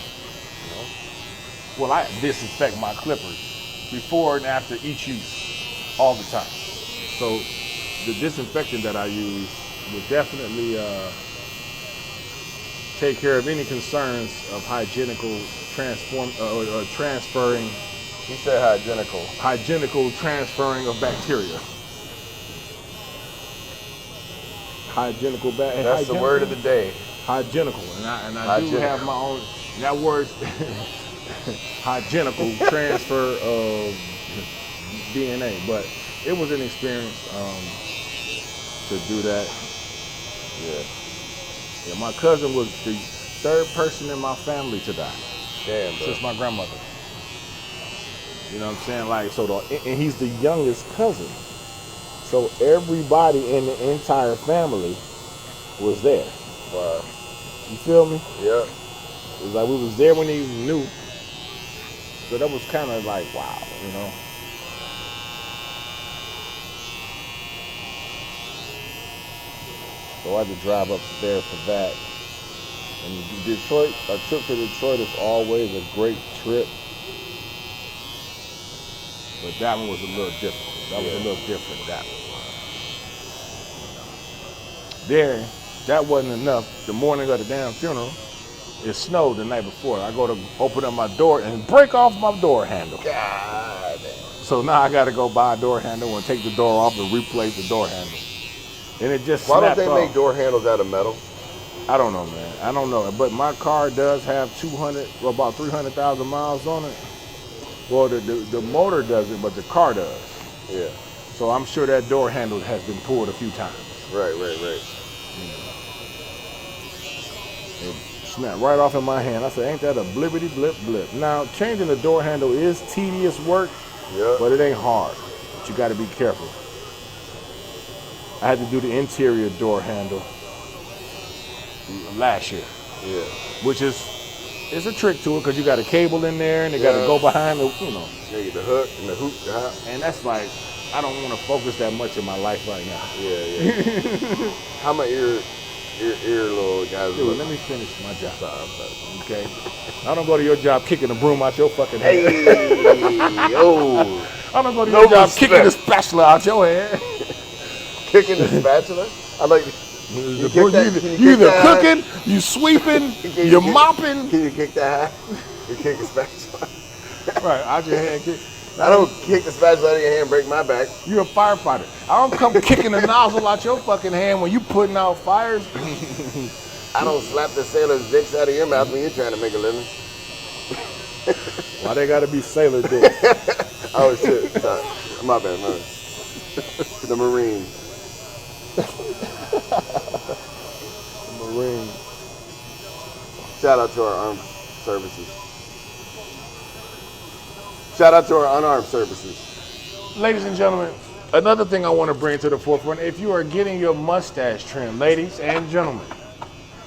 Well, I disinfect my clippers before and after each use all the time. So the disinfectant that I use will definitely take care of any concerns of hygienical transferring. He said hygienical. Hygienical transferring of bacteria. Hygienical bacteria. That's the word of the day. Hygienical, and I do have my own. That word, hygienical transfer of DNA, but it was an experience to do that. Yeah, my cousin was the third person in my family to die. Damn, bro. Since my grandmother. You know what I'm saying? Like, so and he's the youngest cousin. So everybody in the entire family was there. Wow. You feel me? Yeah. It was like we was there when he knew. So that was kind of like, wow, you know? So I had to drive up there for that. And Detroit, a trip to Detroit is always a great trip. But that one was a little different. That was a little different, that one. There, that wasn't enough. The morning of the damn funeral, it snowed the night before. I go to open up my door and break off my door handle. God damn. So now I got to go buy a door handle and take the door off and replace the door handle. And it just Why snapped don't they off. make door handles out of metal? I don't know, man. I don't know. But my car does have about 300,000 miles on it. Well, the motor doesn't, but the car does. Yeah. So I'm sure that door handle has been pulled a few times. Right. It snapped right off in my hand. I said, ain't that a blippity blip blip? Now, changing the door handle is tedious work, but it ain't hard. But you got to be careful. I had to do the interior door handle last year. Yeah. Which is a trick to it because you got a cable in there and they got to go behind the, you know. Yeah, the hook and the hoop. And that's like, I don't want to focus that much in my life right now. Yeah. How my ear little guys? Dude, let me finish my job. Okay. I don't go to your job kicking the broom out your fucking head. Hey, yo. I don't go to No your job respect. kicking the spatula out your hand. Kicking the spatula? I like. You kick that- can you either kick that? cooking, you sweeping, Can you're kick- mopping. Can you kick that? You kick the spatula. Right, out your hand. I don't kick the spatula out of your hand and break my back. You're a firefighter. I don't come kicking the nozzle out your fucking hand when you putting out fires. I don't slap the sailor's dicks out of your mouth when you're trying to make a living. Why they gotta be sailor dicks? Oh shit! Sorry, my bad, man. The Marines. Marine. Shout out to our armed services. Shout out to our unarmed services. Ladies and gentlemen, another thing I want to bring to the forefront, if you are getting your mustache trimmed, ladies and gentlemen,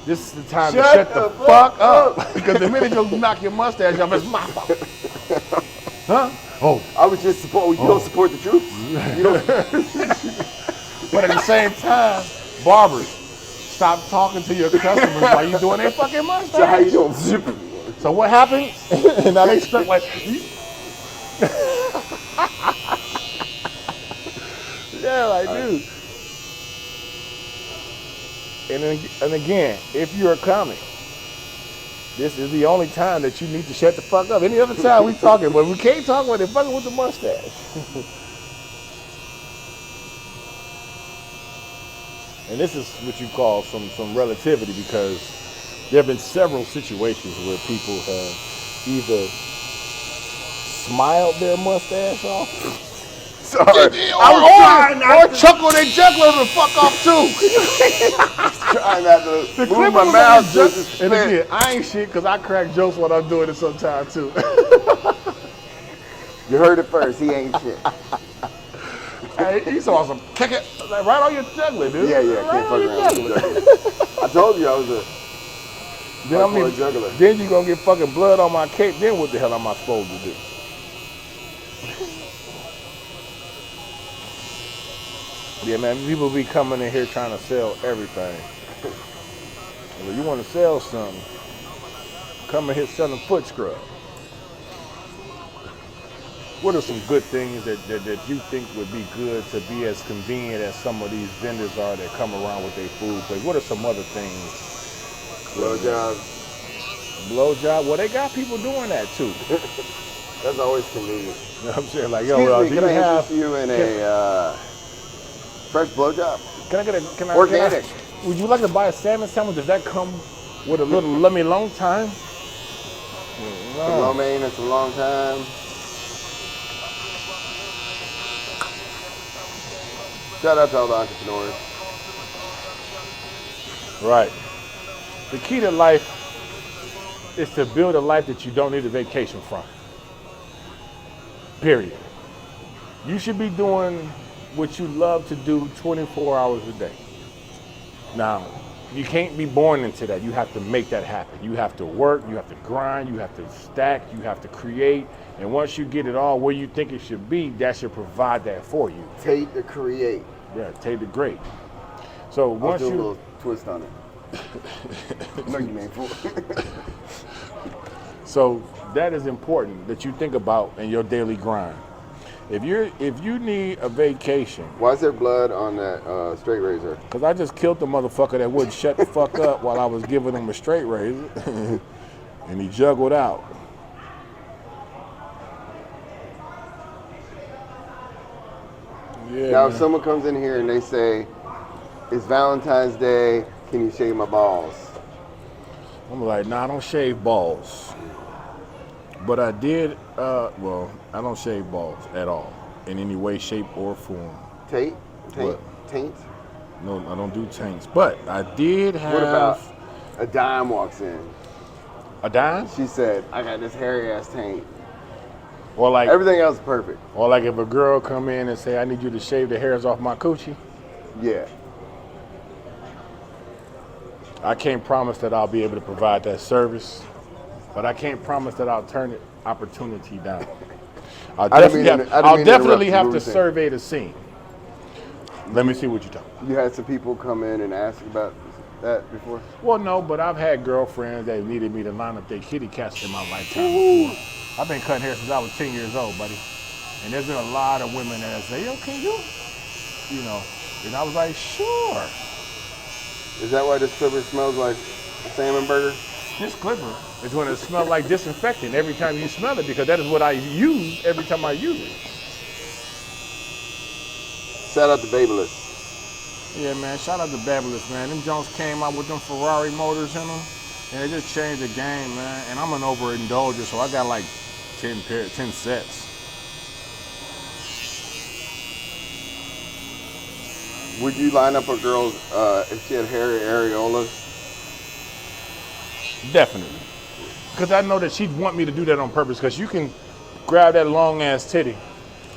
this is the time to shut the fuck up. Because the minute you knock your mustache off, it's my fault. Huh? Oh. I was just you don't support the troops. You don't. But at the same time, barbers, stop talking to your customers while you doing their fucking mustache. So how you doing? So what happened? And now they stuck like, yeah, like dude. And again, if you're a comic, this is the only time that you need to shut the fuck up. Any other time we talking, but we can't talk about it fucking with the mustache. And this is what you call some relativity, because there have been several situations where people have either smiled their mustache off, Sorry. or chuckled their juggler the fuck off too. Trying not to move clip my was mouth. like Just to and spit. again, I ain't shit because I crack jokes when I'm doing it sometimes too. You heard it first. He ain't shit. Hey, he's awesome. Kick it like, right on your juggler, dude. Yeah, Right can't on fuck your around with jugular. the juggler. I told you I was a Then, hardcore juggler. then you gonna get fucking blood on my cape. Then what the hell am I supposed to do? Yeah, man, people be coming in here trying to sell everything. Well, you want to sell something, come in here selling foot scrub. What are some good things that you think would be good to be as convenient as some of these vendors are that come around with their food place? What are some other things? blowjobs. Blowjob? Well, they got people doing that too. That's always convenient. You know what I'm saying? Like, yo, Excuse me, do can you I have... interest you in a fresh blowjob? Can I get a... Organic. Would you like to buy a salmon sandwich? Does that come with a little lummy long time? Some lo mein and some long time. Shout out to all the entrepreneurs. Right. The key to life is to build a life that you don't need a vacation from. Period. You should be doing what you love to do 24 hours a day. Now, you can't be born into that. You have to make that happen. You have to work, you have to grind, you have to stack, you have to create. And once you get it all where you think it should be, that should provide that for you. Tate to create. Yeah, take the great. So I'll once do a you... little twist on it. No, you ain't fool. So that is important that you think about in your daily grind. If you need a vacation, Why is there blood on that straight razor? because I just killed the motherfucker that wouldn't shut the fuck up while I was giving him a straight razor, and he juggled out. Yeah. Now, Man. if someone comes in here and they say, it's Valentine's Day, can you shave my balls? I'm like, nah, I don't shave balls. But I did, well, I don't shave balls at all, in any way, shape, or form. Tate? What? Taint? No, I don't do taints. But I did have... What about a dime walks in? a dime? She said, I got this hairy ass taint. Or like, Everything else is perfect. or like if a girl come in and say, I need you to shave the hairs off my coochie. Yeah. I can't promise that I'll be able to provide that service, but I can't promise that I'll turn the opportunity down. I'll definitely have to survey the scene. Let me see what you're talking about. You had some people come in and ask about that before? Well, no, but I've had girlfriends that needed me to line up their kitty cats in my lifetime before. I've been cutting hair since I was 10 years old, buddy. And there's been a lot of women that say, yo, can you? You know, and I was like, sure. Is that why this clipper smells like a salmon burger? This clipper is going to smell like disinfectant every time you smell it because that is what I use every time I use it. Shout out to Babyliss. Yeah, man, shout out to Babyless, man. Them Jones came out with them Ferrari motors in them, and they just changed the game, man. And I'm an overindulger, so I got like 10 sets. Would you line up a girl if she had hairy areolas? Definitely. Because I know that she'd want me to do that on purpose, because you can grab that long ass titty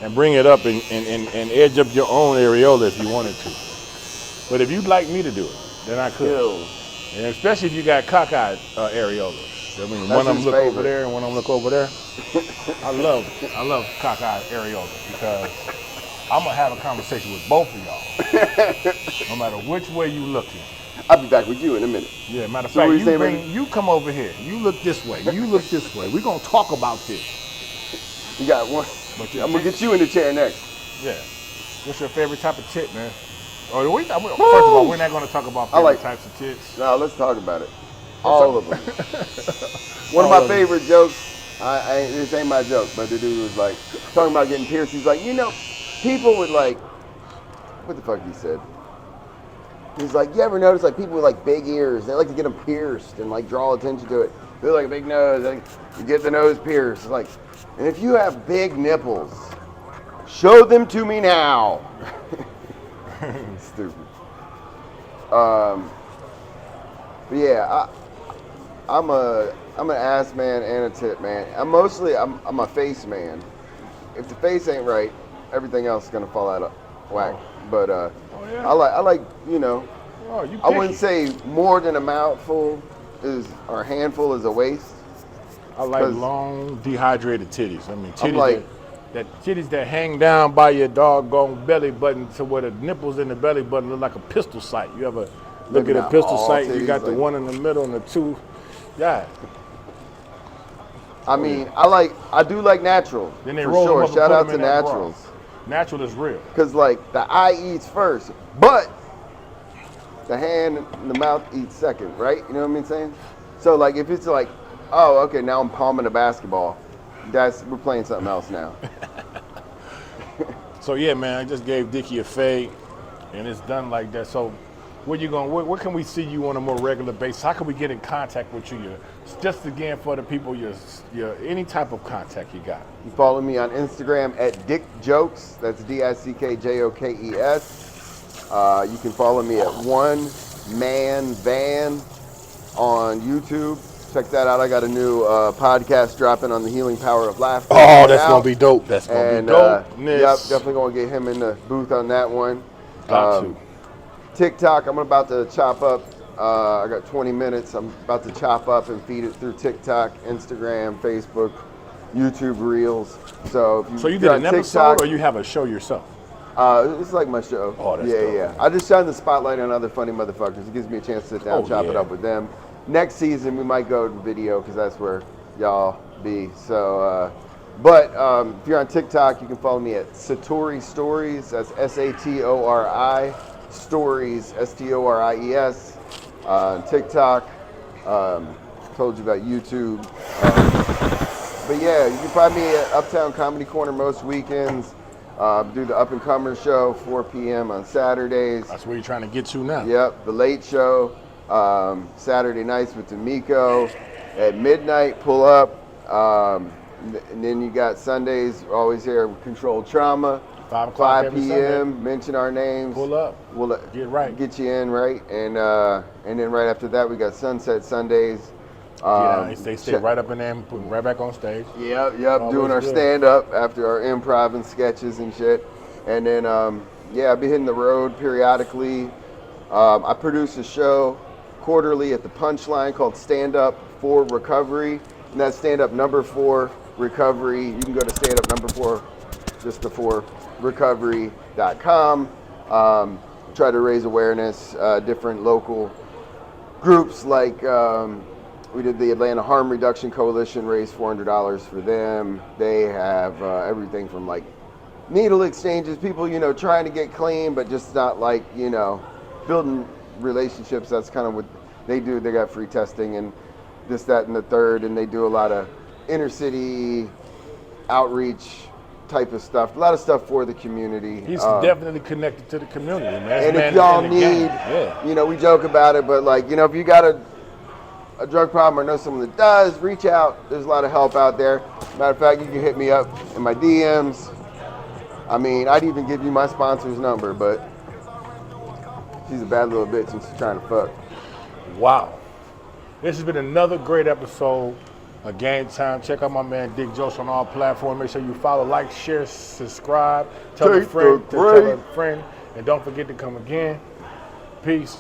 and bring it up and edge up your own areola if you wanted to. But if you'd like me to do it, then I could. Ew. And especially if you got cockeyed areolas. I mean, That's one of them his look favorite. over there and one of them look over there. I love cockeyed areolas because I'm gonna have a conversation with both of y'all, no matter which way you looking. I'll be back with you in a minute. Yeah, matter of So what fact, you saying, you come over here. You look this way. You look this way. We're gonna talk about this. You got one. But I'm gonna get you in the chair next. Yeah. What's your favorite type of tit, man? First of all, we're not gonna talk about favorite types of tits. No, let's talk about it. All of them. One of my favorite jokes. This ain't my joke, but the dude was like talking about getting pierced. He's like, you know, people would like. What the fuck he said? He's like, you ever notice like people with like big ears? They like to get them pierced and like draw attention to it. They're like a big nose. Like, you get the nose pierced. Like, and if you have big nipples, show them to me now. Stupid. But yeah, I'm an ass man and a tit man. I'm a face man. If the face ain't right, everything else is gonna fall out of whack. But yeah. I like you know. Oh, you I wouldn't picky. say more than a mouthful or a handful is a waste. I like long, dehydrated titties. I mean, I'm titties like- titties that hang down by your doggone belly button to where the nipples in the belly button look like a pistol sight. You ever look Maybe at a not pistol all sight? You titties, got the like- one in the middle and the two. Yeah. I mean, I do like natural. Then they for roll them sure. up and Shout put out them to in that naturals. bra. Natural is real. Because, like, the eye eats first, but the hand and the mouth eats second, right? You know what I mean saying? So, like, if it's like, oh, okay, now I'm palming a basketball, we're playing something else now. So, yeah, man, I just gave Dickie a fade, and it's done like that. So, where can we see you on a more regular basis? How can we get in contact with you? Just again, for the people, your any type of contact you got. You follow me on Instagram at DickJokes. That's DICKJOKES. You can follow me at One Man Van on YouTube. Check that out. I got a new podcast dropping on the healing power of laughter. Oh, that's going to be dope. That's going to be dope. Yep, definitely going to get him in the booth on that one. Got to. TikTok, I'm about to chop up. I got 20 minutes. I'm about to chop up and feed it through TikTok, Instagram, Facebook, YouTube Reels. So You did an episode or you have a show yourself? It's like my show. Oh, that's yeah, dope. yeah. I just shine the spotlight on other funny motherfuckers. It gives me a chance to sit down, chop it up with them. Next season, we might go to video because that's where y'all be. So, but if you're on TikTok, you can follow me at Satori Stories. That's SATORI Stories, STORIES. TikTok. Told you about YouTube. But yeah, you can find me at Uptown Comedy Corner most weekends. Do the Up and Comers show, 4 p.m. on Saturdays. That's where you're trying to get to now. Yep, the Late Show, Saturday nights with D'Amico. At midnight, pull up. And then you got Sundays, always here with Controlled Trauma. 5 o'clock 5 every p.m. Sunday. Mention our names. Pull up. We'll Get right. Get you in right, and then right after that we got Sunset Sundays. They stay right up in there and put right back on stage. Yep, Always doing our good. stand-up after our improv and sketches and shit. And then, I'll be hitting the road periodically. I produce a show quarterly at the Punchline called Stand Up for Recovery. And that's Stand Up number 4 Recovery. You can go to Stand Up number 4, just the 4, recovery.com. Try to raise awareness, different local groups like We did the Atlanta Harm Reduction Coalition, raised $400 for them. They have everything from like needle exchanges, people, you know, trying to get clean, but just not like, you know, building relationships. That's kind of what they do. They got free testing and this, that, and the third, and they do a lot of inner city outreach type of stuff. A lot of stuff for the community. He's definitely connected to the community, man. And if y'all need, you know, we joke about it, but like, you know, if you got a drug problem or know someone that does, reach out. There's a lot of help out there. Matter of fact, you can hit me up in my DMs. I mean, I'd even give you my sponsor's number, but she's a bad little bitch and she's trying to fuck. Wow. This has been another great episode of Game Time. Check out my man Dick Jokes on all platforms. Make sure you follow, like, share, subscribe. Tell a friend to tell a friend. And don't forget to come again. Peace.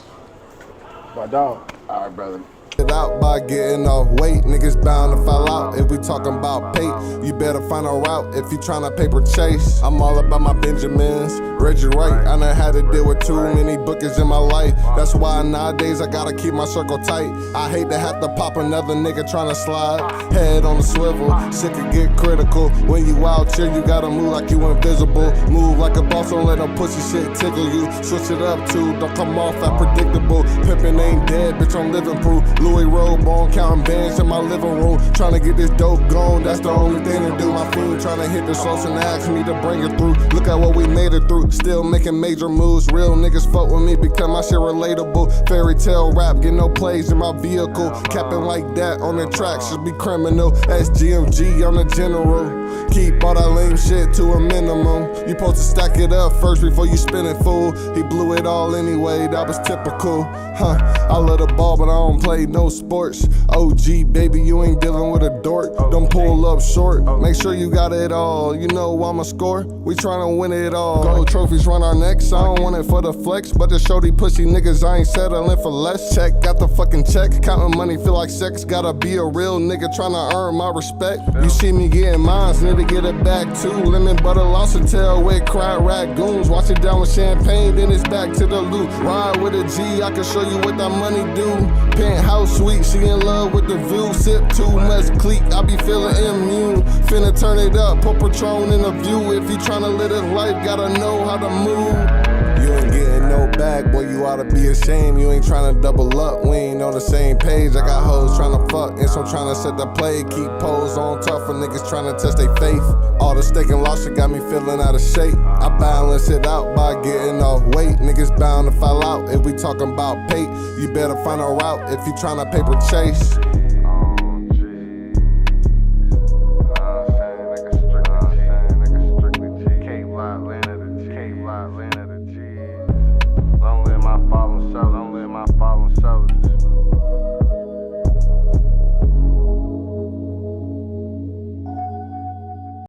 Bye, dog. All right, brother. Out by getting off weight, niggas bound to fall out. If we talking about pay, you better find a route. If you tryna paper chase, I'm all about my Benjamins. Reggie Wright, I done had to deal with too many bookings in my life. That's why nowadays I gotta keep my circle tight. I hate to have to pop another nigga tryna slide. Head on the swivel, shit could get critical. When you out here, you gotta move like you invisible. Move like a boss, don't let no pussy shit tickle you. Switch it up too, don't come off that predictable. Pimpin' ain't dead, bitch, I'm living proof. Louis robe on, counting bands in my living room. Tryna get this dope gone, that's the only thing to do. My fiend tryna hit the source and ask me to bring it through. Look at what we made it through, still making major moves. Real niggas fuck with me because my shit relatable. Fairy tale rap, get no plays in my vehicle. Capping like that on the track should be criminal. SGMG, I'm the general. Keep all that lame shit to a minimum. You supposed to stack it up first before you spin it, fool. He blew it all anyway, that was typical. I love the ball, but I don't play no sports. OG, baby, you ain't dealing with a dork. Don't pull up short, make sure you got it all. You know I'ma score, we tryna win it all. Gold trophies run our necks, I don't want it for the flex. But to show these pussy niggas I ain't settling for less. Check, got the fucking check, counting money feel like sex. Gotta be a real nigga tryna earn my respect. You see me getting mines, need to get it back too. Lemon butter lobster tail with cried raccoons. Wash it down with champagne, then it's back to the loot. Ride with a G, I can show you what that money do. Penthouse suite, she in love with the view. Sip too much clique, I be feeling immune. Finna turn it up, put Patron in the view. If you tryna live this life, gotta know how to move. You ain't getting no bag, boy, you oughta be ashamed. You ain't tryna double up, we ain't on the same page. I got hoes tryna fuck, and some tryna set the play. Keep pose on tough for niggas tryna test their faith. All the steak and lobster got me feeling out of shape. I balance it out by getting off weight. Niggas bound to fall out if we talking about pay. You better find a route if you tryna paper chase.